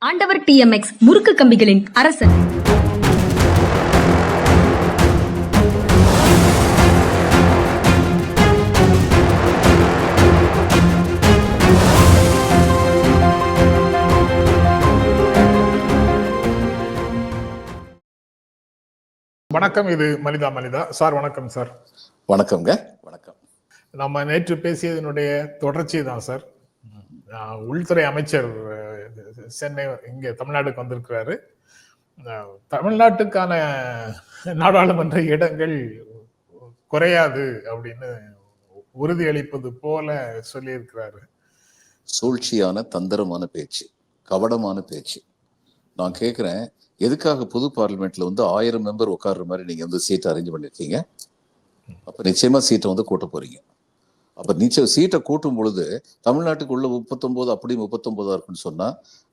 ஆண்டவர் TMX முறுக்கு கம்பிகளின் அரசன். வணக்கம். இது மனிதா சார். வணக்கம் சார். வணக்கம்ங்க. வணக்கம். நம்ம நேற்று பேசியதனுடைய தொடர்ச்சி தான் சார். உள்துறை அமைச்சர் சென்னை இங்க தமிழ்நாட்டுக்கு வந்திருக்கிறாரு. தமிழ்நாட்டுக்கான நாடாளுமன்ற இடங்கள் குறையாது அப்படின்னு உறுதியளிப்பது போல சொல்லியிருக்கிறாரு. சூழ்ச்சியான தந்திரமான பேச்சு, கவடமான பேச்சு. நான் கேட்கிறேன், எதுக்காக புது பார்லிமெண்ட்ல 1000 மெம்பர் உட்கார்ற மாதிரி நீங்க சீட்டை அரேஞ்ச் பண்ணிருக்கீங்க? அப்ப நிச்சயமா சீட்டை கூட்ட போறீங்க. அப்ப நிச்சயம் சீட்டை கூட்டும் பொழுது தமிழ்நாட்டுக்கு உள்ள 39 அப்படி 39 இருக்குன்னு சொன்னா,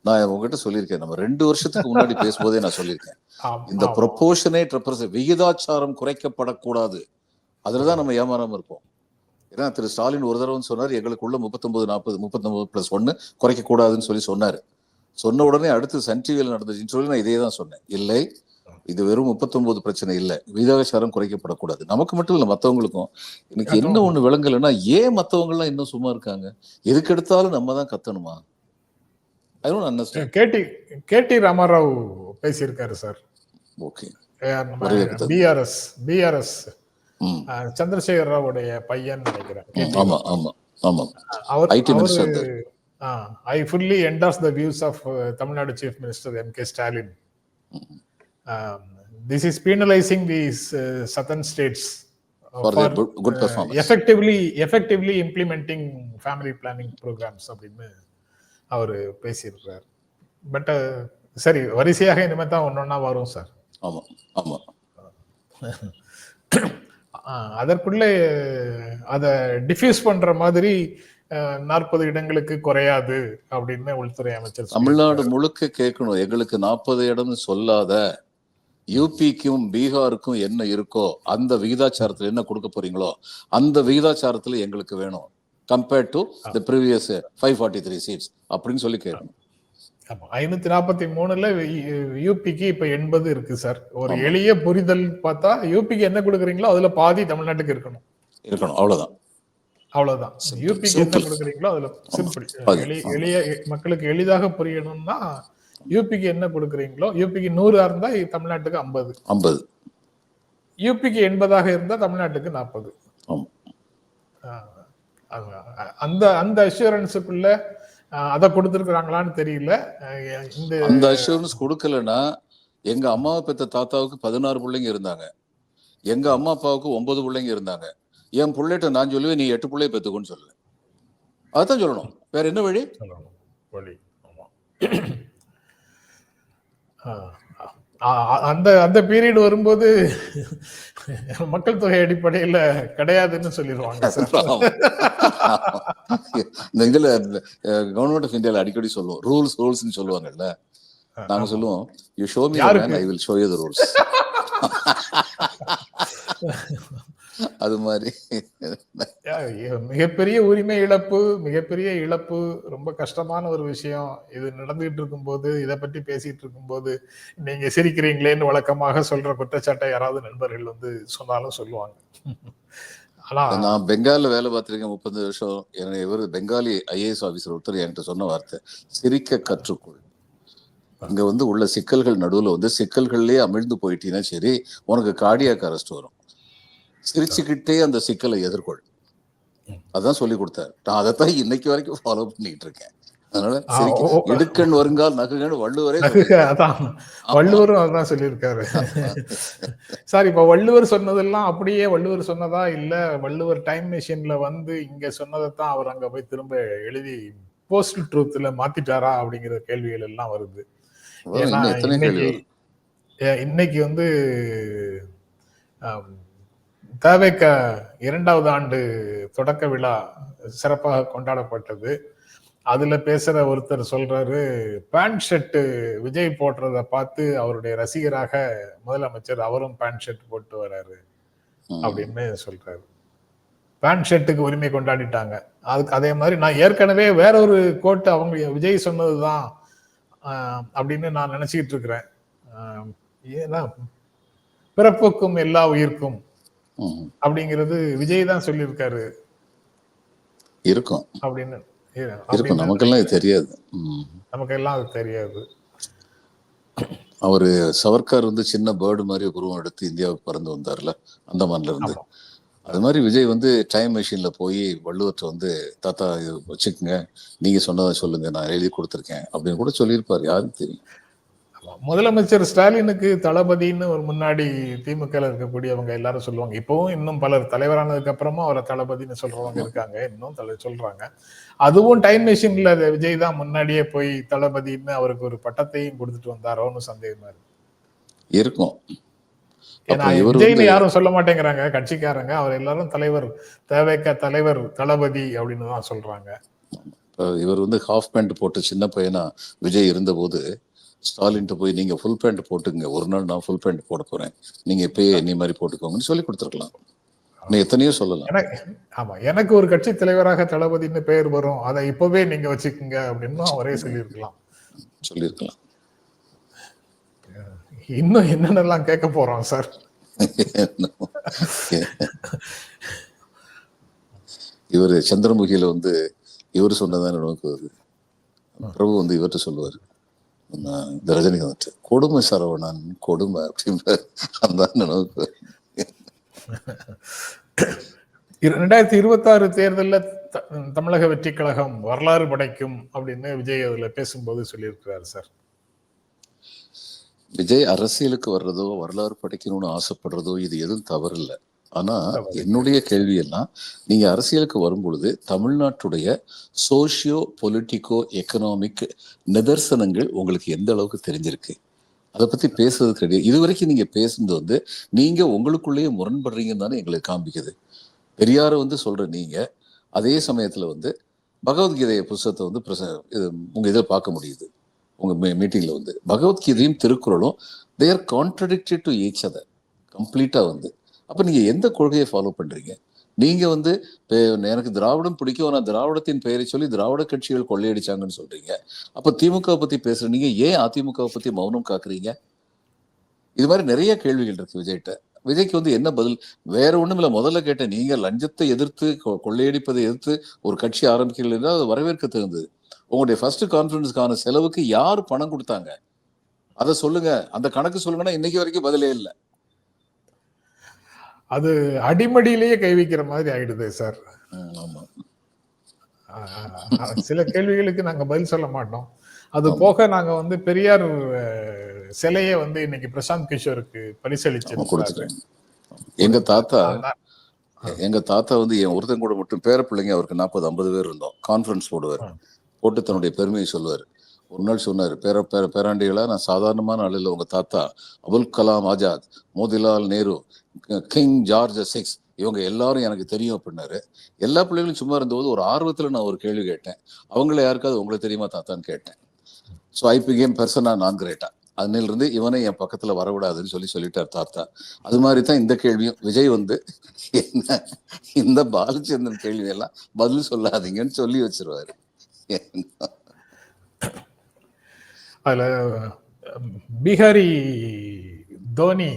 நான் உங்ககிட்ட சொல்லியிருக்கேன், நம்ம 2 வருஷத்துக்கு முன்னாடி பேசும்போதே நான் சொல்லியிருக்கேன், இந்த ப்ரொபோர்ஷனேட் விகிதாச்சாரம் குறைக்கப்படக்கூடாது. அதுலதான் நம்ம ஏமாறாம இருப்போம். ஏன்னா திரு ஸ்டாலின் ஒரு தடவை சொன்னார், எங்களுக்குள்ள 39 40 39 + 1 குறைக்க கூடாதுன்னு சொன்னாரு. சொன்ன உடனே அடுத்து சன் டிவியில் நடந்துச்சுன்னு சொல்லி நான் இதே தான் சொன்னேன். இல்லை, இது வெறும் 39 பிரச்சனை இல்லை, விகிதாச்சாரம் குறைக்கப்படக்கூடாது. நமக்கு மட்டும் இல்லை, மற்றவங்களுக்கும். எனக்கு என்ன ஒண்ணு விளங்கலைன்னா, ஏன் மற்றவங்க எல்லாம் இன்னும் சும்மா இருக்காங்க? எதுக்கு எடுத்தாலும் நம்ம தான் கத்தணுமா? கேடி ராமாராவ் பேசியிருக்காரு சார். ஓகே. பிஆர்எஸ் சந்திரசேகர் ராவுடைய பையன் நினைக்கிறேன். ஆமா ஆமா ஆமா. ID minister. I fully endorse the views of Tamil Nadu Chief Minister M.K. Stalin. This is penalizing these southern states for their good performance. Effectively implementing family planning programs அப்படின்னு அவர் பேசியிருக்கிறார். But சரி, வரிசையாக இனிமே தான் ஒன்னொன்னா வரும் சார். ஆமா ஆமா. அதற்குள்ளே அதை டிஃப்யூஸ் பண்ற மாதிரி 40 இடங்களுக்கு குறையாது அப்படின்னு உள்துறை அமைச்சர். தமிழ்நாடு முழுக்க கேட்கணும், எங்களுக்கு 40 இடம்னு சொல்லாத, யூபிக்கும் பீகாருக்கும் என்ன இருக்கோ அந்த விகிதாச்சாரத்துல என்ன கொடுக்க போறீங்களோ அந்த விகிதாச்சாரத்துல எங்களுக்கு வேணும், compared to the previous 543 seats அப்படின்னு சொல்லி கேட்கணும். 543ல யூபிக்கு இப்ப 80 இருக்கு சார். ஒரு எளிய புரிதல் பார்த்தா, யூபிக்கு என்ன கொடுக்குறீங்களோ அதுல பாதி தமிழ்நாட்டுக்கு இருக்கணும். அவ்வளவுதான். யூபிக்கு என்ன கொடுக்குறீங்களோ அதுல சிம்பிள், எளிய மக்களுக்கு எளிதாக புரியணும்னா, யூபிக்கு என்ன கொடுக்குறீங்களோ, யூபிக்கு 100 இருந்தா தமிழ்நாட்டுக்கு 50, யூபிக்கு 80 இருந்தா தமிழ்நாட்டுக்கு 40. அந்த அஷூரன்ஸுக்குள்ள அதை கொடுத்துருக்காங்களான்னு தெரியல. அந்த அஷூரன்ஸ் கொடுக்கலன்னா, எங்க அம்மாவை பெற்ற தாத்தாவுக்கு 16 பிள்ளைங்க இருந்தாங்க, எங்க அம்மா அப்பாவுக்கு 9 பிள்ளைங்க இருந்தாங்க. என் பிள்ளைகிட்ட நான் சொல்லுவேன், நீ 8 பிள்ளைய பெற்றுக்கோன்னு சொல்லுவேன். அதான் சொல்லணும், வேற என்ன வழி? அந்த பீரியட் வரும்போது மக்கள் தொகை அடிப்படையில கிடையாதுன்னு சொல்லிடுவாங்க. இந்த இதுல கவர்மெண்ட் ஆஃப் இந்தியால அடிக்கடி சொல்லுவோம், ரூல்ஸ் சொல்லுவாங்கல்ல. நாங்க சொல்லுவோம், you show me the man, I will show you the rules. அது மாதிரி மிகப்பெரிய உரிமை இழப்பு, மிகப்பெரிய இழப்பு, ரொம்ப கஷ்டமான ஒரு விஷயம். இது நடந்துகிட்டு இருக்கும்போது, இதை பற்றி பேசிட்டு இருக்கும்போது நீங்க சிரிக்கிறீங்களேன்னு வழக்கமாக சொல்ற குற்றச்சாட்டை யாராவது நண்பர்கள் சொன்னாலும் சொல்லுவாங்க. ஆனா நான் பெங்கால்ல வேலை பார்த்திருக்கேன் 30 வருஷம். இவர் பெங்காலி IAS ஆபீசர் ஒருத்தர் என்கிட்ட சொன்ன வார்த்தை, சிரிக்க கற்றுக்கொள். இங்க உள்ள சிக்கல்கள் நடுவுல சிக்கல்கள்லயே அமிழ்ந்து போயிட்டீங்கன்னா சரி, உனக்கு கார்டியாக் அரெஸ்ட் வரும். சிரிச்சுக்கிட்டே அந்த சிக்கலை எதிர்கொள். அதான் சொல்லி கொடுத்தாரு. நான் அதைத்தான் இன்னைக்கு வரைக்கும் ஃபாலோ பண்ணிட்டு இருக்கேன். அதனால இடுக்கண் வருங்கால் நகுகன்னு வள்ளுவரும் அதான் சொல்லியிருக்காரு. சார், இப்ப வள்ளுவர் சொன்னதெல்லாம் அப்படியே வள்ளுவர் சொன்னதா இல்ல, வள்ளுவர் டைம் மிஷின்ல இங்க சொன்னதைத்தான் அவர் அங்க போய் திரும்ப எழுதி போஸ்டல் ட்ரூத்ல மாத்திட்டாரா அப்படிங்கிற கேள்விகள் எல்லாம் வருது. இன்னைக்கு தவேக 2வது ஆண்டு தொடக்க விழா சிறப்பாக கொண்டாடப்பட்டது. அதுல பேசுற ஒருத்தர் சொல்றாரு, பேண்ட் ஷர்ட் விஜய் போடுறத பார்த்து அவருடைய ரசிகராக முதலமைச்சர் அவரும் பேண்ட் ஷர்ட் போட்டு வர்றாரு அப்படின்னு சொல்றாரு. பேண்ட் ஷர்ட்டுக்கு உரிமை கொண்டாடிட்டாங்க. அதுக்கு அதே மாதிரி நான் ஏற்கனவே வேற ஒரு கோட் அவங்க விஜய் சொன்னதுதான் அப்படின்னு நான் நினைச்சுக்கிட்டு இருக்கிறேன். ஏன்னா பிறப்புக்கும் எல்லா உயிர்க்கும் அப்படிங்கிறது விஜய் தான் சொல்லியிருக்காரு இருக்கும் அப்படின்னு. இருக்கும், நமக்கெல்லாம் இது தெரியாது. நமக்கெல்லாம் அது தெரியாது. அவரு சவர்கார் வந்து சின்ன பேர்டு மாதிரி உருவம் எடுத்து இந்தியாவுக்கு பறந்து வந்தார்ல அந்தமான்ல இருந்து. அது மாதிரி விஜய் வந்து டைம் மெஷின்ல போய் வள்ளுவத்தை வந்து தாத்தா இது வச்சுக்கோங்க, நீங்க சொன்னதை சொல்லுங்க, நான் எழுதி கொடுத்துருக்கேன் அப்படின்னு கூட சொல்லியிருப்பாரு, யாருக்கு தெரியும். முதலமைச்சர் ஸ்டாலினுக்கு தளபதினு ஒரு முன்னாடி திமுக இருக்கக்கூடியவங்க எல்லாரும் சொல்லுவாங்க. இப்பவும் இன்னும் பலர் தலைவரானதுக்கு அப்புறமா அவரை தளபதினு சொல்றவங்க இருக்காங்க, இன்னும் சொல்றாங்க. அதுவும் டைம் மெஷின்ல விஜய் தான் முன்னாடியே போய் தளபதினு அவருக்கு ஒரு பட்டத்தையும் கொடுத்துட்டு வந்தாரோன்னு சந்தேகமா இருக்கும். ஏன்னா விஜய்னு யாரும் சொல்ல மாட்டேங்கிறாங்க கட்சிக்காரங்க. அவர் எல்லாரும் தலைவர், தேவைக்க தலைவர் தளபதி அப்படின்னு தான் சொல்றாங்க. இவர் வந்து ஹாஃப் பேண்ட் போட்டு சின்ன பையனா விஜய் இருந்த போது ஸ்டாலின் போய் நீங்க ஃபுல் பேண்ட் போட்டுங்க, ஒரு நாள் நான் ஃபுல் பேண்ட் போட போறேன், நீங்க இப்பயே நீ மாதிரி போட்டுக்கோங்கன்னு சொல்லி கொடுத்துருக்கலாம். எத்தனையோ சொல்லலாம். ஆமா, எனக்கு ஒரு கட்சி தலைவராக தளபதினு பெயர் வரும், அதை இப்பவே நீங்க வச்சுக்கோங்க அப்படின்னு அவரே சொல்லியிருக்கலாம். இன்னும் என்னென்னலாம் கேட்க போறோம் சார்? இவரு சந்திரமுகியில வந்து இவரு சொன்னதான் நமக்கு வருது. பிரபு வந்து இவர்கிட்ட சொல்லுவாரு, இந்த ரஜினிகாந்த் கொடுமை சரவணன் கொடுமை அப்படின்ற அந்த நமக்கு. 2026 தேர்தலில் தமிழக வெற்றி கழகம் வரலாறு படைக்கும் அப்படின்னு விஜய் அதுல பேசும்போது சொல்லியிருக்கிறாரு சார். விஜய் அரசியலுக்கு வர்றதோ வரலாறு படைக்கணும்னு ஆசைப்படுறதோ இது எதுவும் தவறு இல்லை. ஆனா என்னுடைய கேள்வி எல்லாம், நீங்க அரசியலுக்கு வரும் பொழுது தமிழ்நாட்டுடைய சோசியோ பொலிட்டிக்கோ எக்கனாமிக் நிதர்சனங்கள் உங்களுக்கு எந்த அளவுக்கு தெரிஞ்சிருக்கு, அதை பத்தி பேசுறது கிடையாது. இது வரைக்கும் நீங்க பேசுனது வந்து நீங்க உங்களுக்குள்ளேயே முரண்படுறீங்கன்னு தானே எங்களுக்கு காண்பிக்குது. பெரியார வந்து சொல்ற நீங்க அதே சமயத்துல வந்து பகவத்கீதை புஸ்தகத்தை வந்து இது உங்க இதை பார்க்க முடியுது. உங்க மீட்டிங்ல வந்து பகவத்கீதையும் திருக்குறளும் they are contradicted to each other கம்ப்ளீட்டா வந்து. அப்ப நீங்க எந்த கொள்கையை ஃபாலோ பண்றீங்க? நீங்க வந்து எனக்கு திராவிடம் பிடிக்கும், ஆனா திராவிடத்தின் பெயரை சொல்லி திராவிட கட்சிகள் கொள்ளையடிச்சாங்கன்னு சொல்றீங்க. அப்ப திமுக பத்தி பேசுற நீங்க ஏன் அதிமுக பத்தி மௌனம் காக்குறீங்க? இது மாதிரி நிறைய கேள்விகள் இருக்கு விஜய்கிட்ட. விஜய்க்கு வந்து என்ன பதில்? வேற ஒண்ணும் இல்ல, முதல்ல கேட்டேன், நீங்க லஞ்சத்தை எதிர்த்து கொள்ளையடிப்பதை எதிர்த்து ஒரு கட்சி ஆரம்பிக்கிறீர்கள், அது வரவேற்க தகுந்தது. உங்களுடைய ஃபர்ஸ்ட் கான்ஃபரன்ஸ்க்கான செலவுக்கு யார் பணம் கொடுத்தாங்க அதை சொல்லுங்க, அந்த கணக்கு சொல்லுங்கன்னா இன்னைக்கு வரைக்கும் பதிலே இல்லை. அது அடிமடியிலேயே கை வைக்கிற மாதிரி ஆயிடுது சார். சில கேள்விகளுக்கு நாங்க பதில் சொல்ல மாட்டோம். அது போக நாங்க வந்து பெரியார் சிலையை வந்து இன்னைக்கு பிரசாந்த் கிஷோருக்கு பரிசளிச்சிருக்கோம். எங்க தாத்தா வந்து என் ஒருத்தன் கூட மட்டும் பேர பிள்ளைங்க அவருக்கு 40-50 பேர் இருந்தோம். கான்ஃபரன்ஸ் போடுவார், போட்டு தன்னுடைய பெருமையை சொல்லுவார். ஒரு நாள் சொன்னார், பேராண்டிகளா, நான் சாதாரணமான ஆள் இல்லை, உங்க தாத்தா Abul Kalam Azad, Motilal Nehru, king George VI இவங்க எல்லாரும் எனக்கு தெரியும் அப்படின்னாரு. எல்லா பிள்ளைகளும் சும்மா இருந்தபோது ஒரு ஆர்வத்துல நான் ஒரு கேள்வி கேட்டேன், அவங்கள யாருக்காவது உங்களுக்கு தெரியுமா தாத்தான்னு கேட்டேன். ஸோ ஐ பிகேம் பெர்சனா நான் கிரேட்டா. அதிலிருந்து இவனை என் பக்கத்துல வரவிடாதுன்னு சொல்லிட்டார் தாத்தா. அது மாதிரி தான் இந்த கேள்வியும். விஜய் வந்து என்ன இந்த பாலச்சந்திரன் கேள்வி எல்லாம் பதில் சொல்லாதீங்கன்னு சொல்லி வச்சிருவாரு. அதுல பீகாரி தோனி,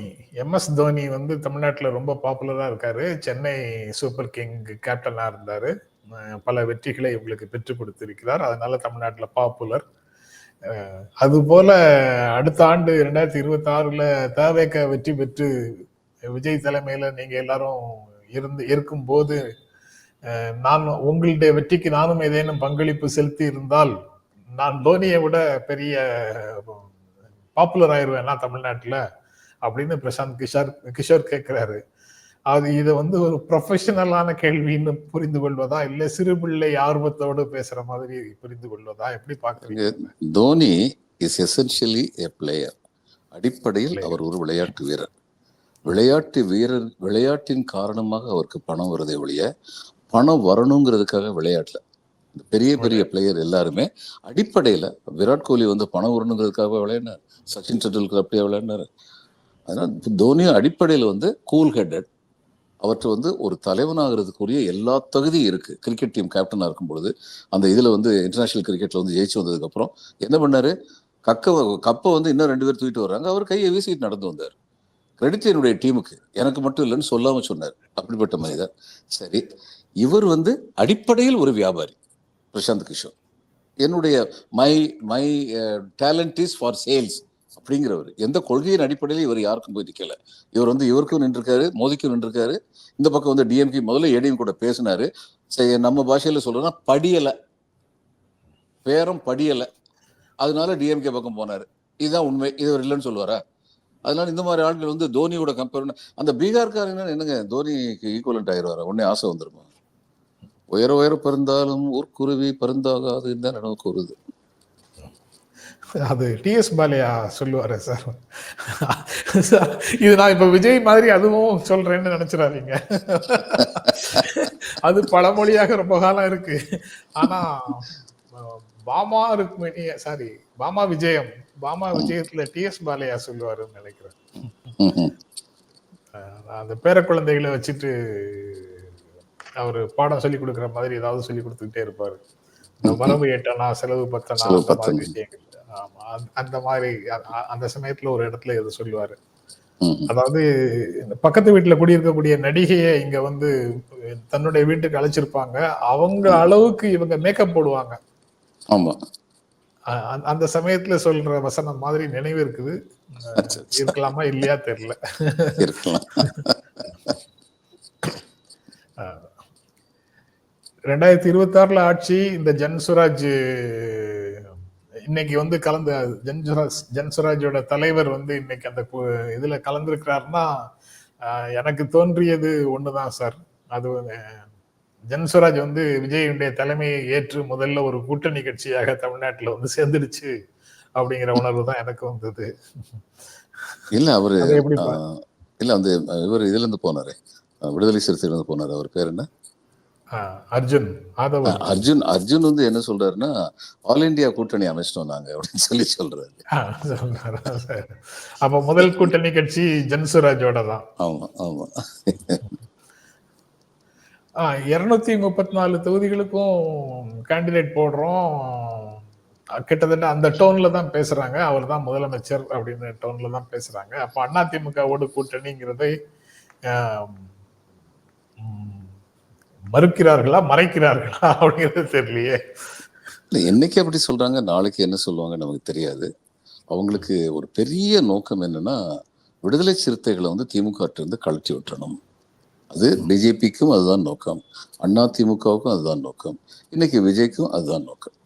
MS தோனி வந்து தமிழ்நாட்டுல ரொம்ப பாப்புலரா இருக்காரு. சென்னை சூப்பர் கிங் கேப்டனா இருந்தாரு. பல வெற்றிகளை உங்களுக்கு பெற்றுக் கொடுத்திருக்கிறார். அதனால தமிழ்நாட்டுல பாப்புலர். அது போல அடுத்த ஆண்டு 2026ல தவேக வெற்றி பெற்று விஜய் தலைமையில நீங்க எல்லாரும் இருக்கும் போது நான் உங்களுடைய வெற்றிக்கு நானும் ஏதேனும் பங்களிப்பு செலுத்தி இருந்தால் நான் தோனியை விட பெரிய பாப்புலர் ஆயிருவேன்னா தமிழ்நாட்டுல அப்படின்னு பிரசாந்த் கிஷோர் கேட்கிறாரு. அது இதை வந்து ஒரு ப்ரொஃபஷனலான கேள்வின்னு புரிந்து கொள்வதா, இல்ல சிறு பிள்ளை ஆர்வத்தோடு பேசுற மாதிரி புரிந்து கொள்வதா, எப்படி பாக்குறீங்க? Dhoni is essentially a player. அடிப்படையில் அவர் ஒரு விளையாட்டு வீரர். விளையாட்டின் காரணமாக அவருக்கு பணம் வருதே ஒழிய பணம் வரணுங்கிறதுக்காக விளையாட்டுல பெரிய பெரிய பிளேயர் எல்லாருமே அடிப்படையில, விராட் கோலி வந்து பணம் வரணுங்கிறதுக்காக விளையாடினார், சச்சின் டெண்டுல்கர் அப்படியே விளையாடினாரு. அதனால தோனியும் அடிப்படையில் வந்து கூல் ஹெட்டட். அவற்றை வந்து ஒரு தலைவனாகிறதுக்குரிய எல்லா தகுதியும் இருக்கு. கிரிக்கெட் டீம் கேப்டனா இருக்கும் பொழுது அந்த இதுல வந்து இன்டர்நேஷனல் கிரிக்கெட்ல வந்து ஜெயிச்சு வந்ததுக்கு அப்புறம் என்ன பண்ணாரு, கப்பை வந்து இன்னும் 2 பேர் தூக்கிட்டு வர்றாங்க. அவர் கையை வீசிட்டு நடந்து வந்தார். கிரெடிட் என்னுடைய டீமுக்கு, எனக்கு மட்டும் இல்லைன்னு சொல்லாம சொன்னார். அப்படிப்பட்ட மனிதர். சரி, இவர் வந்து அடிப்படையில் ஒரு வியாபாரி பிரசாந்த் கிஷோர். என்னுடைய my my talent is for sales அப்படிங்கிறவர். எந்த கொள்கையின் அடிப்படையில் இவர் யாருக்கும் போய் நிற்கல. இவர் வந்து இவருக்கும் நின்றுருக்காரு, மோதிக்கும் நின்றுருக்காரு. இந்த பக்கம் வந்து டிஎம்கே முதல்ல ஏடிஎம் கூட பேசினாரு. சரி, நம்ம பாஷையில சொல்றோம்னா படியலை, பேரம் படியலை, அதனால டிஎம்கே பக்கம் போனாரு. இதுதான் உண்மை. இது அவர் இல்லைன்னு சொல்லுவாரா? அதனால இந்த மாதிரி ஆட்கள் வந்து தோனியோட கம்பேர், அந்த பீகார்காரங்க என்னங்க தோனிக்கு ஈக்குவலண்ட் ஆயிடுவாரா? உடனே ஆசை வந்துருமா? உயர உயர பறந்தாலும் ஒரு குருவி பருந்தாகாதுன்னு தான் எனக்கு வருது. அது டிஎஸ் பாலையா சொல்லுவாரு சார். இது நான் இப்ப விஜய் மாதிரி அதுவும் சொல்றேன்னு நினைச்சிடாதீங்க. அது பழமொழியாக ரொம்ப காலம் இருக்கு. ஆனா பாமா ருக்மிணி, சாரி, பாமா விஜயத்துல டிஎஸ் பாலையா சொல்லுவாருன்னு நினைக்கிறேன். அந்த பேர குழந்தைகளை வச்சுட்டு அவரு பாடம் சொல்லி கொடுக்குற மாதிரி ஏதாவது சொல்லி கொடுத்துக்கிட்டே இருப்பாரு. வரவு 8 செலவு 10 அந்த மாதிரி விஷயங்கள். ஆமா, அந்த மாதிரி அந்த சமயத்துல ஒரு இடத்துல எது சொல்லுவாரு. அதாவது பக்கத்து வீட்டுல குடியிருக்கக்கூடிய நடிகையை இங்க வந்து தன்னுடைய வீட்டுக்கு அழைச்சிருப்பாங்க. அவங்க அளவுக்கு இவங்க மேக்கப் போடுவாங்க. ஆமா, அந்த சமயத்துல சொல்ற வசனம் மாதிரி நினைவு இருக்குது. இருக்கலாமா இல்லையா தெரியல. 2026 ஆட்சி. இந்த ஜன்சுராஜ் இன்னைக்கு வந்து கலந்து, ஜன்சுராஜோட தலைவர் வந்து இன்னைக்கு அந்த இதுல கலந்துருக்கிறாருன்னா எனக்கு தோன்றியது ஒண்ணுதான் சார். அது ஜன்சுராஜ் வந்து விஜயுடைய தலைமையை ஏற்று முதல்ல ஒரு கூட்டணி கட்சியாக தமிழ்நாட்டுல வந்து சேர்ந்துடுச்சு அப்படிங்கிற உணர்வு தான் எனக்கு வந்தது. இல்ல அவரு இல்ல வந்து இவர் இதுல இருந்து போனாரு, விடுதலை சிறுத்தையில இருந்து போனாரு. அவர் பேர் என்ன? அர்ஜுன் வந்து என்ன சொல்றாருன்னா, ஆல் இந்தியா கூட்டணி அமைச்சிட்டோம் நாங்க அப்படின்னு சொல்லி சொல்றாரு. அப்ப முதல் கூட்டணி கட்சி ஜன்சுராஜோட தான். ஆமா ஆமா. 234 தொகுதிகளுக்கும் கேண்டிடேட் போடுறோம். கிட்டத்தட்ட அந்த டோன்ல தான் பேசுறாங்க. அவர் தான் முதலமைச்சர் அப்படின்னு டோன்ல தான் பேசுறாங்க. அப்ப அதிமுகவோடு கூட்டணிங்கிறதை மறுக்கிறார்களா மறைக்கிறார்களா அப்படிங்கிறது தெரியலையே. என்னைக்கு அப்படி சொல்றாங்க, நாளைக்கு என்ன சொல்லுவாங்க நமக்கு தெரியாது. அவங்களுக்கு ஒரு பெரிய நோக்கம் என்னன்னா, விடுதலை சிறுத்தைகளை வந்து திமுக இருந்து கழட்டி விட்டுறணும். அது பிஜேபிக்கும் அதுதான் நோக்கம், அதிமுகவுக்கும் அதுதான் நோக்கம், இன்னைக்கு விஜய்க்கும் அதுதான் நோக்கம்.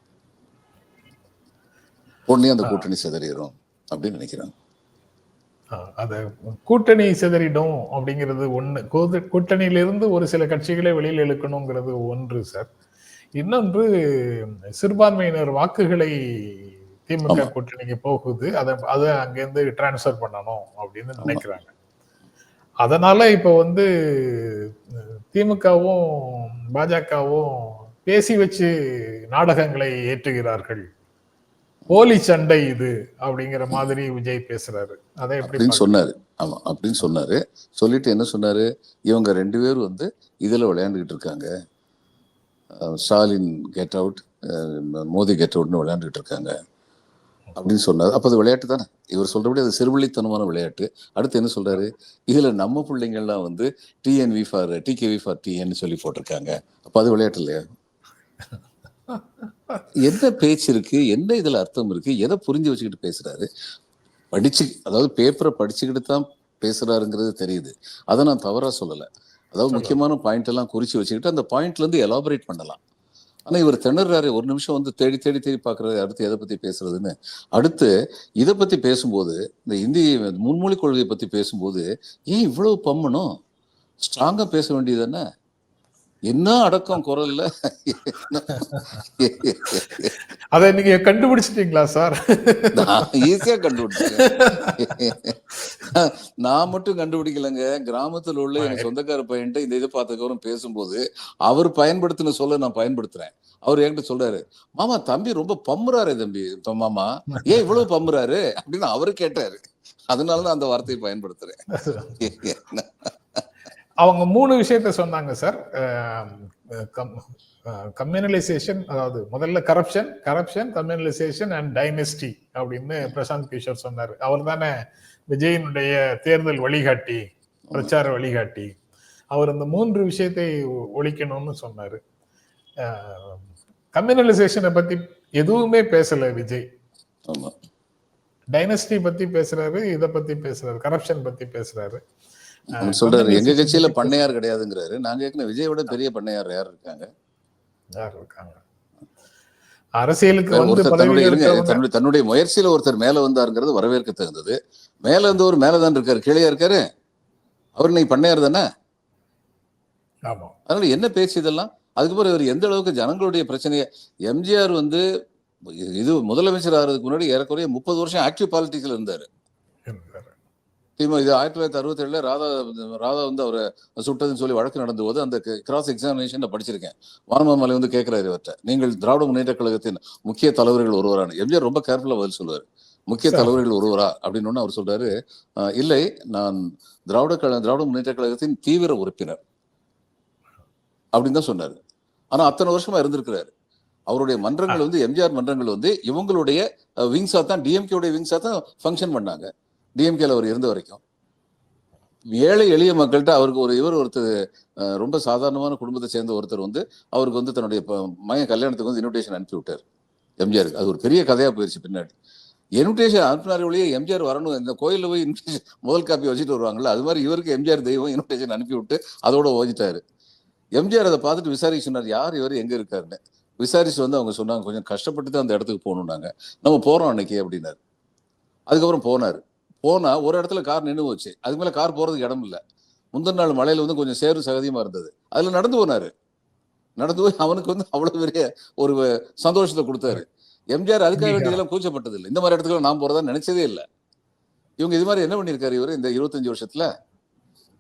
உடனே அந்த கூட்டணி சிதறிடும் அப்படின்னு நினைக்கிறாங்க. அத கூட்டணி சிதறிடும் அப்படிங்கிறது ஒண்ணு. கூட்டணியிலிருந்து ஒரு சில கட்சிகளை வெளியில் இழுக்கணுங்கிறது ஒன்று சார். இன்னொன்று, சிறுபான்மையினர் வாக்குகளை திமுக கூட்டணிக்கு போகுது, அதை அங்கிருந்து டிரான்ஸ்பர் பண்ணணும் அப்படின்னு நினைக்கிறாங்க. அதனால இப்ப வந்து திமுகவும் பாஜகவும் பேசி வச்சு நாடகங்களை ஏற்றுகிறார்கள். போலி சண்டை இது அப்படிங்கிற மாதிரி விஜய் பேசுறாரு. அதை எப்படி சொன்னாரு? ஆமா அப்படின்னு சொன்னாரு. சொல்லிட்டு என்ன சொன்னாரு, இவங்க 2 பேரும் வந்து இதுல விளையாண்டுகிட்டு இருக்காங்க, Stalin get out, Modi get அவுட்னு விளையாண்டுகிட்டு இருக்காங்க அப்படின்னு சொன்னாரு. அப்ப அது விளையாட்டு தானே. இவர் சொல்றபடி அது சிறுபிள்ளைத்தனமான விளையாட்டு. அடுத்து என்ன சொல்றாரு, இதுல நம்ம பிள்ளைங்கள்லாம் வந்து டிஎன்வி ஃபார் டிகேவி ஃபார் டிஎன்னு சொல்லி போட்டிருக்காங்க. அப்ப அது விளையாட்டு இல்லையா? என்ன பேச்சு இருக்கு, என்ன இதுல அர்த்தம் இருக்கு, எதை புரிஞ்சு வச்சுக்கிட்டு பேசுறாரு? அதாவது பேப்பரை படிச்சுக்கிட்டு தான் பேசுறாருங்கிறது தெரியுது. அதை நான் தவறா சொல்லல. அதாவது முக்கியமான பாயிண்ட் எல்லாம் குறிச்சு வச்சுக்கிட்டு அந்த பாயிண்ட்ல இருந்து எலாபரேட் பண்ணலாம். ஆனா இவர் திணறாரு. ஒரு நிமிஷம் வந்து தேடி தேடி தேடி பாக்குறாரு, அடுத்து எதை பத்தி பேசுறதுன்னு. அடுத்து இதை பத்தி பேசும்போது, இந்த இந்திய முன்மொழி கொள்கையை பத்தி பேசும்போது, ஏன் இவ்வளவு பம்மனும்? ஸ்ட்ராங்கா பேச வேண்டியது என்ன? என்ன அடக்கம் குரல்ல. அதை நீங்க கண்டுபிடிச்சிட்டீங்களா சார்? ஈஸியா கண்டுபிடிச்சேன். நான் மட்டும் கண்டுபிடிக்கலங்க. கிராமத்துல உள்ள எங்க சொந்தக்கார பையன்ட்டு இந்த இதை பார்த்ததுக்கப்புறம் பேசும்போது அவர் பயன்படுத்தின சொல்ல நான் பயன்படுத்துறேன். அவர் என்கிட்ட சொல்றாரு, மாமா தம்பி ரொம்ப பம்முறாரு தம்பி, மாமா ஏன் இவ்வளவு பம்முறாரு அப்படின்னு அவரு கேட்டாரு. அதனாலதான் அந்த வார்த்தையை பயன்படுத்துறேன். அவங்க 3 விஷயத்த சொன்னாங்க சார். கம்யூனலைசேஷன், அதாவது முதல்ல கரப்ஷன், கம்யூனலைசேஷன் அண்ட் டைனஸ்டி அப்படின்னு பிரசாந்த் கிஷோர் சொன்னார். அவர் தானே விஜயனுடைய தேர்தல் வழிகாட்டி, பிரச்சார வழிகாட்டி. அவர் அந்த 3 விஷயத்தை ஒழிக்கணும்னு சொன்னாரு. கம்யூனலைசேஷனை பத்தி எதுவுமே பேசல விஜய். டைனஸ்டி பத்தி பேசுறாரு, இத பத்தி பேசுறாரு, கரப்ஷன் பத்தி பேசுறாரு. சொல்றாரு எங்க கட்சியில பண்ணையார் கிடையாதுங்கிறாரு. நாங்க கேட்கணும், விஜயோட பெரிய பண்ணையார் யார் இருக்காங்க? அரசியலுக்கு வந்து தன்னுடைய முயற்சியில ஒருத்தர் மேல வந்தாருங்கிறது வரவேற்க தகுந்தது. மேல வந்து ஒரு மேலதான் இருக்காரு, கீழே இருக்காரு. அவர் நீ பண்ணையார் தானே. அதனால என்ன பேச்சு இதெல்லாம்? அதுக்கப்புறம் இவர் எந்த அளவுக்கு ஜனங்களுடைய பிரச்சனையை, எம்ஜிஆர் வந்து இது முதலமைச்சர் ஆகிறதுக்கு முன்னாடி ஏறக்குறைய 30 வருஷம் ஆக்டிவ் பாலிட்டிக்ஸ்ல இருந்தாரு. இது 1967 ராதா வந்து அவரை சுட்டதுன்னு சொல்லி வழக்கு நடந்த போது அந்த கிராஸ் எக்ஸாமினேஷன் படிச்சிருக்கேன். வானமாமலை வந்து கேட்கிறாரு இவர்கிட்ட, நீங்கள் திராவிட முன்னேற்ற கழகத்தின் முக்கிய தலைவர்கள் ஒருவரான. எம்ஜிஆர் ரொம்ப கேர்ஃபுல்லா பதில் சொல்லுவார், முக்கிய தலைவர்கள் ஒருவரா அப்படின்னு. அவர் சொல்றாரு, இல்லை, நான் திராவிட முன்னேற்ற கழகத்தின் தீவிர உறுப்பினர் அப்படின்னு தான் சொன்னாரு. ஆனா அத்தனை வருஷமா இருந்திருக்கிறாரு. அவருடைய மன்றங்கள் வந்து, எம்ஜிஆர் மன்றங்கள் வந்து இவங்களுடைய விங்ஸா தான், டிஎம்கேடைய விங்ஸா தான் ஃபங்க்ஷன் பண்ணாங்க. டிஎம்கேல அவர் இருந்த வரைக்கும் ஏழை எளிய மக்கள்கிட்ட அவருக்கு ஒருத்தர் ரொம்ப சாதாரணமான குடும்பத்தை சேர்ந்த ஒருத்தர் வந்து அவருக்கு வந்து தன்னுடைய மகன் கல்யாணத்துக்கு வந்து இன்விடேஷன் அனுப்பி விட்டார் எம்ஜிஆருக்கு. அது ஒரு பெரிய கதையா போயிடுச்சு பின்னாடி. இன்விடேஷன் அனுப்பினார் வழியே எம்ஜிஆர் வரணும், இந்த கோயிலில் போய் இன்விடேஷன் முதல் காப்பி வச்சுட்டு வருவாங்கல்ல, அது மாதிரி இவருக்கு எம்ஜிஆர் தெய்வம் இன்விடேஷன் அனுப்பி விட்டு அதோட ஓதிட்டாரு. எம்ஜிஆர் அதை பார்த்துட்டு விசாரிச்சு சொன்னார், யார் இவர், எங்க இருக்காருன்னு. விசாரிச்சு வந்து அவங்க சொன்னாங்க, கொஞ்சம் கஷ்டப்பட்டு தான் அந்த இடத்துக்கு போகணும்னாங்க. நம்ம போறோம் அன்னைக்கு அப்படின்னாரு. அதுக்கப்புறம் போனா ஒரு இடத்துல கார் நின்று போச்சு. அதுக்கு மேல கார் போறதுக்கு இடம் இல்லை. முந்தின நாள் மழையில வந்து கொஞ்சம் சேறு சகதியமா இருந்தது. அதுல நடந்து போனாரு. நடந்து போய் அவனுக்கு வந்து அவ்வளவு பெரிய ஒரு சந்தோஷத்தை கொடுத்தாரு. எம்ஜிஆர் அதுக்காக வேண்டியதெல்லாம் கூச்சப்பட்டது இல்லை. இந்த மாதிரி இடத்துக்கு நான் போறதா நினைச்சதே இல்லை. இவங்க இது மாதிரி என்ன பண்ணிருக்காரு இவரு இந்த 25 வருஷத்துல?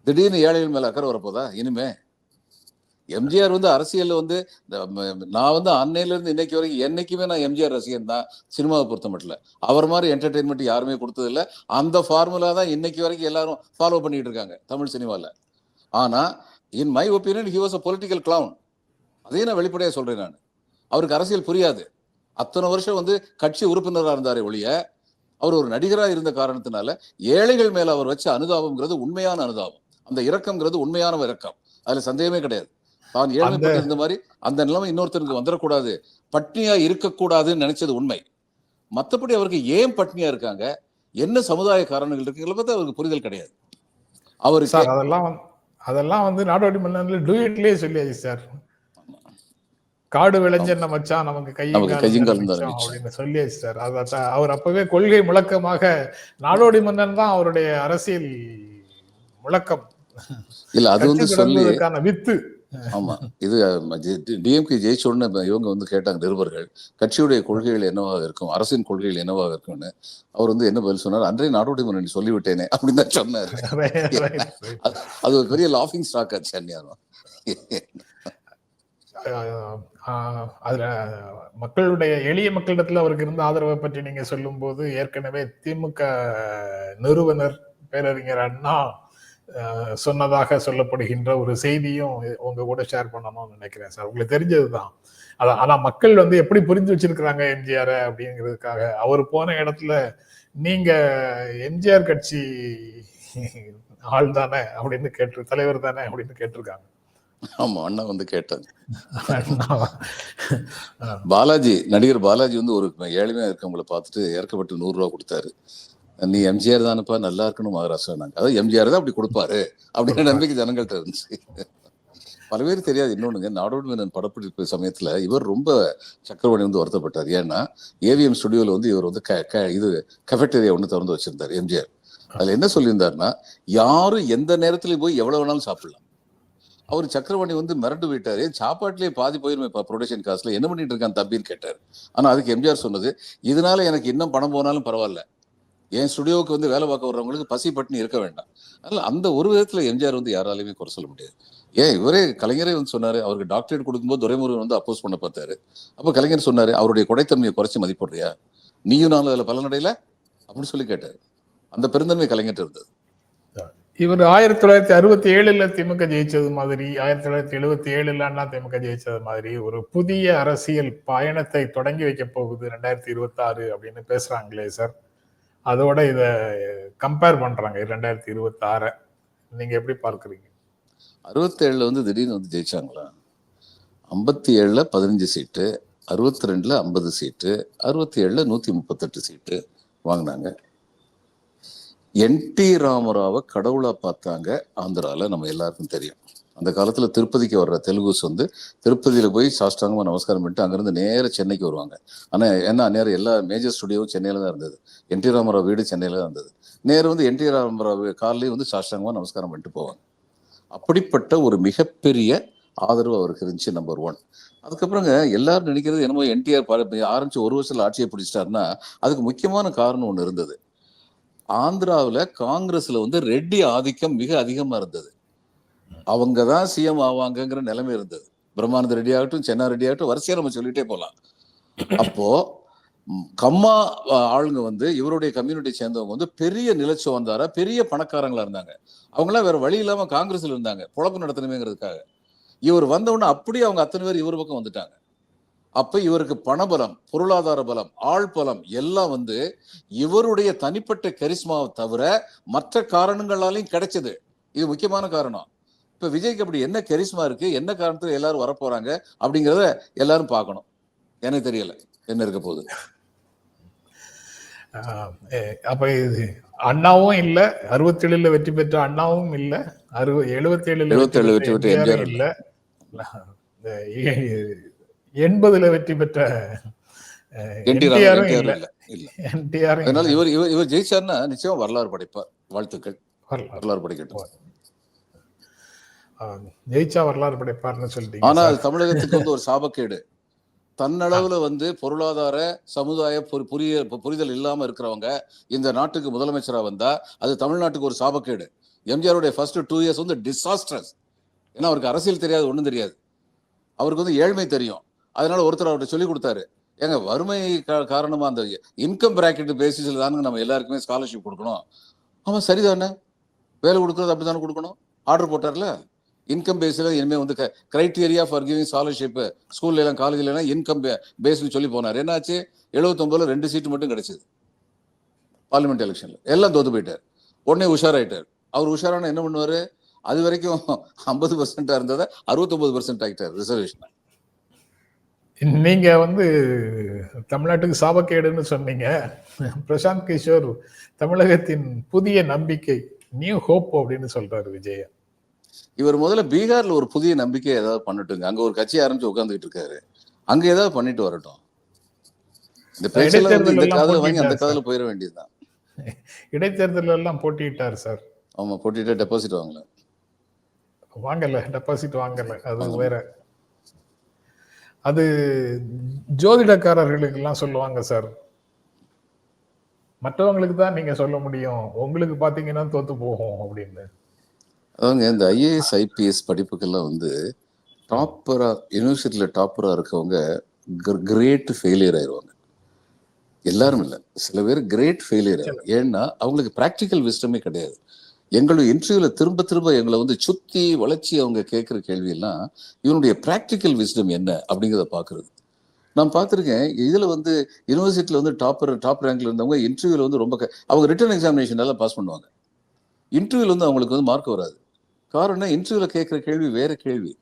திடீர்னு ஏழைகள் மேல அக்கறை வரப்போதா இனிமே? எம்ஜிஆர் வந்து அரசியல்ல வந்து, நான் வந்து அன்னையில இருந்து இன்னைக்கு வரைக்கும் என்னைக்குமே நான் எம்ஜிஆர் ரசிகன் தான். சினிமாவை பொறுத்த மட்டும் அவர் மாதிரி என்டர்டெயின்மெண்ட் யாருமே கொடுத்தது இல்லை. அந்த ஃபார்முலா தான் இன்னைக்கு வரைக்கும் எல்லாரும் ஃபாலோ பண்ணிட்டு இருக்காங்க தமிழ் சினிமாவில். ஆனா in my opinion he was a political clown. அதையும் நான் வெளிப்படையா சொல்றேன். நான் அவருக்கு அரசியல் புரியாது. அத்தனை வருஷம் வந்து கட்சி உறுப்பினராக இருந்தாரே ஒழிய, அவர் ஒரு நடிகராக இருந்த காரணத்தினால ஏழைகள் மேல அவர் வச்ச அனுதாபம்ங்கிறது உண்மையான அனுதாபம். அந்த இரக்கம்ங்கிறது உண்மையான இரக்கம், அதுல சந்தேகமே கிடையாது. தான் ஏழ்மைப்பட்டு இருந்த மாதிரி அந்த நிலைமை இன்னொருத்தருக்கு வந்துடக்கூடாது, பட்னியா இருக்கக்கூடாதுன்னு நினைச்சது உண்மை. மற்றபடி அவருக்கு ஏன் பட்னியா இருக்காங்க, என்ன சமுதாய காரணங்கள் இருக்குங்கிறத பத்தி அவருக்கு புரிதல் கிடையாது. அவருக்கு அதெல்லாம் வந்து நாடோடி மன்னன்ல டூயட்லயே சொல்லியாச்சு சார். காடு விளைஞ்ச மச்சான் நமக்கு கையங்கால் அப்படின்னு சொல்லியாச்சு சார். அவர் அப்பவே கொள்கை முழக்கமாக நாடோடி மன்னன் தான் அவருடைய அரசியல் முழக்கம். இல்ல அது வந்து சொல்லுவதற்கான வித்து. ஆமா, இது டிஎம்கே ஜெயிச்ச உடனே இவங்க வந்து கேட்டாங்க நிருபர்கள், கட்சியுடைய கொள்கைகள் என்னவாக இருக்கும், அரசின் கொள்கைகள் என்னவாக இருக்கும்னு. அவர் வந்து என்ன பதில் சொன்னார், அன்றைய நாடோடி மன்னன் சொல்லிவிட்டேனே அப்படின்னு தான் சொன்னாரு. அது ஒரு பெரிய லாஃபிங் ஸ்டாக் ஆச்சு அந்நியாரம். அதுல மக்களுடைய எளிய மக்களிடத்துல அவருக்கு இருந்த ஆதரவை பற்றி நீங்க சொல்லும் போது, ஏற்கனவே திமுக நிறுவனர் பேரறிஞர் அண்ணா சொன்னதாக சொல்லப்படுகின்ற ஒரு செய்தியும் உங்க கூட ஷேர் பண்ணணும்னு நினைக்கிறேன் சார். உங்களுக்கு தெரிஞ்சதுதான். ஆனா மக்கள் வந்து எப்படி புரிஞ்சு வச்சிருக்கிறாங்க எம்ஜிஆர் அப்படிங்கிறதுக்காக, அவர் போன இடத்துல நீங்க எம்ஜிஆர் கட்சி ஆள் தானே அப்படின்னு தலைவர் தானே அப்படின்னு கேட்டிருக்காங்க. ஆமா, அண்ணா வந்து கேட்டாங்க. பாலாஜி, நடிகர் பாலாஜி வந்து ஒரு ஏழ்மையா இருக்கவங்களை பார்த்துட்டு இறக்கப்பட்டு 100 ரூபா கொடுத்தாரு. நீ எம்ஜிஆர் தானப்பா, நல்லா இருக்கணும் மகாராஷ்டிரா. நாங்க அதாவது எம்ஜிஆர் தான் அப்படி கொடுப்பாரு அப்படின்னு நம்பிக்கை ஜனங்கள்ட்ட இருந்துச்சு. பல பேர் தெரியாது. இன்னொன்னுங்க, நாடோடி மன்னன் படப்பிடிப்பு சமயத்துல இவர் ரொம்ப சக்கரவணி வந்து வருத்தப்பட்டார். ஏன்னா ஏவிஎம் ஸ்டுடியோல வந்து இவர் வந்து இது கஃபெட்டேரியா ஒன்று திறந்து வச்சிருந்தார் எம்ஜிஆர். அதுல என்ன சொல்லியிருந்தாருன்னா, யாரும் எந்த நேரத்துலயும் போய் எவ்வளவு வேணாலும் சாப்பிடலாம். அவர் சக்கரவணி வந்து மிரண்டு போயிட்டாரு, சாப்பாட்டுலயே பாதி போயிருமே ப்ரொடக்ஷன் காசுல, என்ன பண்ணிட்டு இருக்கான் தம்பின்னு கேட்டார். ஆனா அதுக்கு எம்ஜிஆர் சொன்னது, இதனால எனக்கு இன்னும் பணம் போனாலும் பரவாயில்ல, என் ஸ்டுடியோவுக்கு வந்து வேலை பார்க்க வர்றவங்களுக்கு பசி பட்டினி இருக்க வேண்டாம். அதனால அந்த ஒரு விதத்துல எம்ஜிஆர் வந்து யாராலையுமே குறை சொல்ல முடியாது. ஏன் இவரே கலைஞரே வந்து சொன்னாரு, அவருக்கு டாக்டரேட் கொடுக்கும்போது துரைமுருகன் வந்து அப்போஸ் பண்ண பார்த்தாரு. அப்போ கலைஞர் சொன்னாரு, அவருடைய கொடைத்தன்மையை குறைச்சி மதிப்பிடுறியா, நீயும் நானும் அதில் பலனடையில அப்படின்னு சொல்லி கேட்டாரு. அந்த பெருந்தன்மை கலைஞர் இருந்தது. இவர் 1967 திமுக ஜெயிச்சது மாதிரி, 1977 அண்ணா திமுக ஜெயிச்சது மாதிரி ஒரு புதிய அரசியல் பயணத்தை தொடங்கி வைக்க போகுது 2026 அப்படின்னு பேசுறாங்களே சார். அதோட இத கம்பேர் பண்றாங்க 2026. நீங்க எப்படி பார்க்கறீங்க? 67 வந்து திடீர்னு வந்து ஜெயிச்சாங்களா? 57 15 சீட்டு, 62 50 சீட்டு, 67 138 சீட்டு வாங்கினாங்க. என்.டி. ராமராவை கடவுளா பார்த்தாங்க ஆந்திரால, நம்ம எல்லாருக்கும் தெரியும். அந்த காலத்துல திருப்பதிக்கு வர்ற தெலுங்குஸ் வந்து திருப்பதியில போய் சாஷ்டாங்கமா நமஸ்காரம் பண்ணிட்டு அங்கிருந்து நேர சென்னைக்கு வருவாங்க. ஆனா ஏன்னா நேரம் எல்லா மேஜர் ஸ்டுடியோவும் சென்னையில தான் இருந்தது. என்.டி. ராமராவ் வீடு சென்னையில தான் இருந்தது. நேரம் வந்து என்.டி. ராமராவ் காலையிலேயே வந்து சாஷ்டாங்கமா நமஸ்காரம் பண்ணிட்டு போவாங்க. அப்படிப்பட்ட ஒரு மிகப்பெரிய ஆதரவு அவருக்கு இருந்துச்சு. நம்பர் 1. அதுக்கப்புறங்க எல்லாரும் நினைக்கிறது என்னமோ என்டிஆர் ஆரம்பிச்சு ஒரு வருஷத்துல ஆட்சியை பிடிச்சிட்டாருன்னா அதுக்கு முக்கியமான காரணம் ஒண்ணு இருந்தது. ஆந்திராவில் காங்கிரஸ்ல வந்து ரெட்டி ஆதிக்கம் மிக அதிகமா இருந்தது. அவங்க தான் சிஎம் ஆவாங்கங்கிற நிலைமை இருந்தது. பிரம்மானந்த ரெட்டி ஆகட்டும், சென்னா ரெட்டி ஆகட்டும், வரிசையா நம்ம சொல்லிட்டே போகலாம். அப்போ கம்மா ஆளுங்க வந்து இவருடைய கம்யூனிட்டி சேர்ந்தவங்க வந்து பெரிய நிலச்சி வந்தாரா, பெரிய பணக்காரங்களா இருந்தாங்க. அவங்களாம் வேற வழி இல்லாம காங்கிரஸ்ல இருந்தாங்க, பொழப்பு நடத்தணுமேங்கிறதுக்காக. இவர் வந்தவுடனே அப்படியே அவங்க அத்தனை பேர் இவர் பக்கம் வந்துட்டாங்க. அப்ப இவருக்கு பணபலம், பொருளாதார பலம், ஆள் பலம் எல்லாம் வந்து இவருடைய தனிப்பட்ட கரிஸ்மாவை தவிர மற்ற காரணங்களாலையும் கிடைச்சது. இது முக்கியமான காரணம். இப்ப விஜய்க்கு அப்படி என்ன கரிஸ்மா இருக்கு, என்ன காரணத்துல எல்லாரும் வரப்போறாங்க அப்படிங்கிறத எல்லாரும் பார்க்கணும். எனக்கு தெரியல என்ன இருக்க போகுது. அப்ப இது அண்ணாவும் இல்ல, 67 வெற்றி பெற்ற அண்ணாவும் இல்ல, 77 வெற்றி பெற்ற எம்ஜிஆர் இல்ல, 80 வெற்றி பெற்ற என்டிஆரும் இல்ல. அதனால இவர் ஜெயிச்சார்னா நிச்சயமா வரலாறு படைப்பார். வாழ்த்துக்கள். வரலாறு படைக்கட்டும். ஜெயிச்சா வரலாறு படைப்பார்னு சொல்லிட்டீங்க. ஆனா அது தமிழகத்துக்கு வந்து ஒரு சாபக்கேடு. தன்னளவுல வந்து பொருளாதார சமுதாய புரிதல் இல்லாம இருக்கிறவங்க இந்த நாட்டுக்கு முதலமைச்சரா வந்தா அது தமிழ்நாட்டுக்கு ஒரு சாபக்கேடு. எம்ஜிஆருடைய ஃபர்ஸ்ட் 2 இயர்ஸ் வந்து டிசாஸ்டர்ஸ். ஏன்னா அவருக்கு அரசியல் தெரியாது, ஒண்ணும் தெரியாது. அவருக்கு வந்து ஏழ்மை தெரியும். அதனால ஒருத்தர் அவர்கிட்ட சொல்லி கொடுத்தாரு, ஏங்க வறுமை காரணமா அந்த இன்கம் பிராக்கெட் பேசிஸ்ல தானுங்க நம்ம எல்லாருக்குமே ஸ்காலர்ஷிப் கொடுக்கணும். ஆமா சரிதானே, வேலை கொடுக்கறது அப்படித்தானே கொடுக்கணும். ஆர்டர் போட்டார்ல, இன்கம் பேஸ்ல இனிமே வந்து கிரைட்டீரியா ஃபார் கிவிங் ஸ்காலர்ஷிப் ஸ்கூல்ல எல்லாம் காலேஜ்ல எல்லாம் இன்கம் பேஸ்னு சொல்லி போனார். என்னாச்சு, 79ல 2 சீட்டு மட்டும் கிடைச்சது பார்லிமெண்ட் எலெக்ஷன்ல. எல்லாம் தோத்து போயிட்டார். உடனே உஷாராயிட்டார். அவர் உஷாரான என்ன பண்ணுவாரு, அது வரைக்கும் 50% இருந்ததை 69% ஆகிட்டார் ரிசர்வேஷன். நீங்க வந்து தமிழ்நாட்டுக்கு சாபக்கேடுன்னு சொன்னீங்க. பிரசாந்த் கிஷோர் தமிழகத்தின் புதிய நம்பிக்கை, நியூ ஹோப் அப்படின்னு சொல்றாரு விஜய. இவர் முதல்ல பீகார்ல ஒரு புதிய நம்பிக்கை ஏதாவது பண்ணட்டுங்க. அங்க ஒரு கட்சி ஆரம்பிச்சு உட்காந்துக்கிட்டு இருக்காரு. அங்க ஏதாவது பண்ணிட்டு வரட்டும். இந்த பேச்செல்லாம் வந்து இந்த காதுல வாங்கி அந்த காதுல போயிட வேண்டியதுதான். இடைத்தேர்தல் எல்லாம் போட்டிட்டார் சார். ஆமா, போட்டிட்டா டெபாசிட் வாங்கல. டெபாசிட் வாங்கல, அது வேற. அது ஜோதிடக்காரர்களுக்கு எல்லாம் சொல்லுவாங்க சார். மற்றவங்களுக்கு தான் நீங்க சொல்ல முடியும், உங்களுக்கு பாத்தீங்கன்னா தோத்து போகும் அப்படின்னு. அவங்க இந்த ஐஏஎஸ் ஐபிஎஸ் படிப்புக்கெல்லாம் வந்து டாப்பரா, யூனிவர்சிட்டியில டாப்பரா இருக்கவங்க கிரேட் ஃபெயிலியர் ஆயிடுவாங்க. எல்லாரும் இல்லை, சில பேர் கிரேட் ஃபெயிலியர் ஆகும். ஏன்னா அவங்களுக்கு ப்ராக்டிக்கல் விஸ்டமே கிடையாது. எங்களுடைய இன்டர்வியூல திரும்ப திரும்ப எங்களை வந்து சுத்தி வளர்ச்சி அவங்க கேட்குற கேள்வியெல்லாம் இவனுடைய ப்ராக்டிக்கல் விஸ்டம் என்ன அப்படிங்கிறத பார்க்கறது. நான் பார்த்துருக்கேன். இதுல வந்து யூனிவர்சிட்டியில வந்து டாப் ரேங்க்ல இருந்தவங்க இன்டர்வியூல வந்து ரொம்ப அவங்க ரிட்டன் எக்ஸாமினேஷன் எல்லாம் பாஸ் பண்ணுவாங்க. இன்டர்வியூல வந்து அவங்களுக்கு வந்து மார்க் வராது. காரணம், இன்டர்வியூல கேட்குற கேள்வி வேற கேள்வி.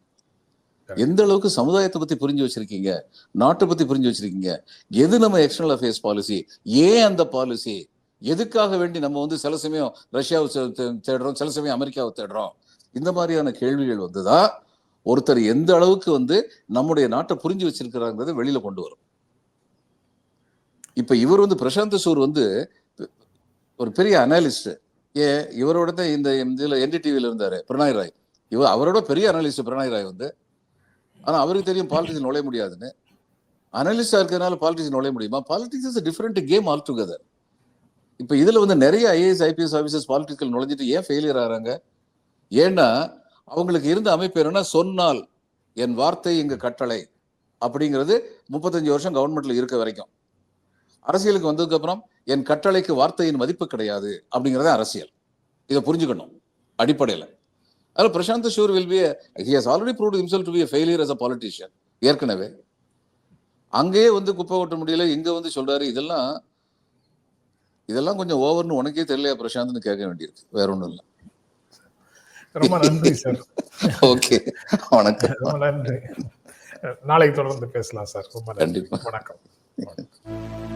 எந்த அளவுக்கு சமுதாயத்தை பத்தி புரிஞ்சு வச்சிருக்கீங்க, நாட்டை பத்தி புரிஞ்சு வச்சிருக்கீங்க, எது நம்ம எக்ஸ்டர்னல் அஃபேர்ஸ் பாலிசி, ஏன் அந்த பாலிசி, எதுக்காக வேண்டி நம்ம வந்து சில சமயம் ரஷ்யாவை தேடுறோம், சில சமயம் அமெரிக்காவை தேடுறோம். இந்த மாதிரியான கேள்விகள் வந்துதான் ஒருத்தர் எந்த அளவுக்கு வந்து நம்முடைய நாட்டை புரிஞ்சு வச்சிருக்கிறாங்கிறத வெளியில கொண்டு வரும். இப்ப இவர் வந்து பிரசாந்த் கிஷோர் வந்து ஒரு பெரிய அனாலிஸ்ட். இவரோட தான் இந்த இதுல என்டிடிவில இருந்தாரு பிரணாய் ராய். அவரோட பெரிய அனாலிஸ்ட் பிரணாய் ராய் வந்து. ஆனா அவருக்கு தெரியும் பாலிடிக்ஸ் நுழைய முடியாதுன்னு. அனலிஸ்டா இருக்கிறதுனால பாலிடிக்ஸ் நுழைய முடியுமா? Politics is different game all together. இப்ப இதுல வந்து நிறைய ஐஏஎஸ் ஐபிஎஸ் ஆஃபீஸர்ஸ் பாலிடிக்ஸ் நுழைஞ்சிட்டு ஏன் ஃபெயிலியர் ஆகிறாங்க? ஏன்னா அவங்களுக்கு இருந்த அமைப்பு என்னன்னா, சொன்னால் என் வார்த்தை இங்க கட்டளை அப்படிங்கிறது 35 வருஷம் கவர்மெண்ட்ல இருக்க வரைக்கும். அரசியலுக்கு வந்ததுக்கு அப்புறம் என் கட்டளைக்கு வார்த்தையின் மதிப்பு கிடையாது அப்படிங்கிறத அரசியல். இதை புரிஞ்சுக்கணும். அடிப்படையில. அதில் Prashanth Kishore will be he has already proved himself to be a failure as a politician. ஏற்கனவே அங்கேயே வந்து குப்பை ஓட்ட முடியல, இங்க வந்து சொல்றாரு. இதெல்லாம் கொஞ்சம் ஓவர்னு உனக்கே தெரியலையா பிரசாந்த்னு கேட்க வேண்டியிருக்கு. வேற ஒண்ணும் இல்லை. ரொம்ப நன்றி சார். ஓகே, வணக்கம். ரொம்ப நன்றி. நாளைக்கு தொடர்ந்து பேசலாம் சார். ரொம்ப நன்றி. கண்டிப்பா. வணக்கம்.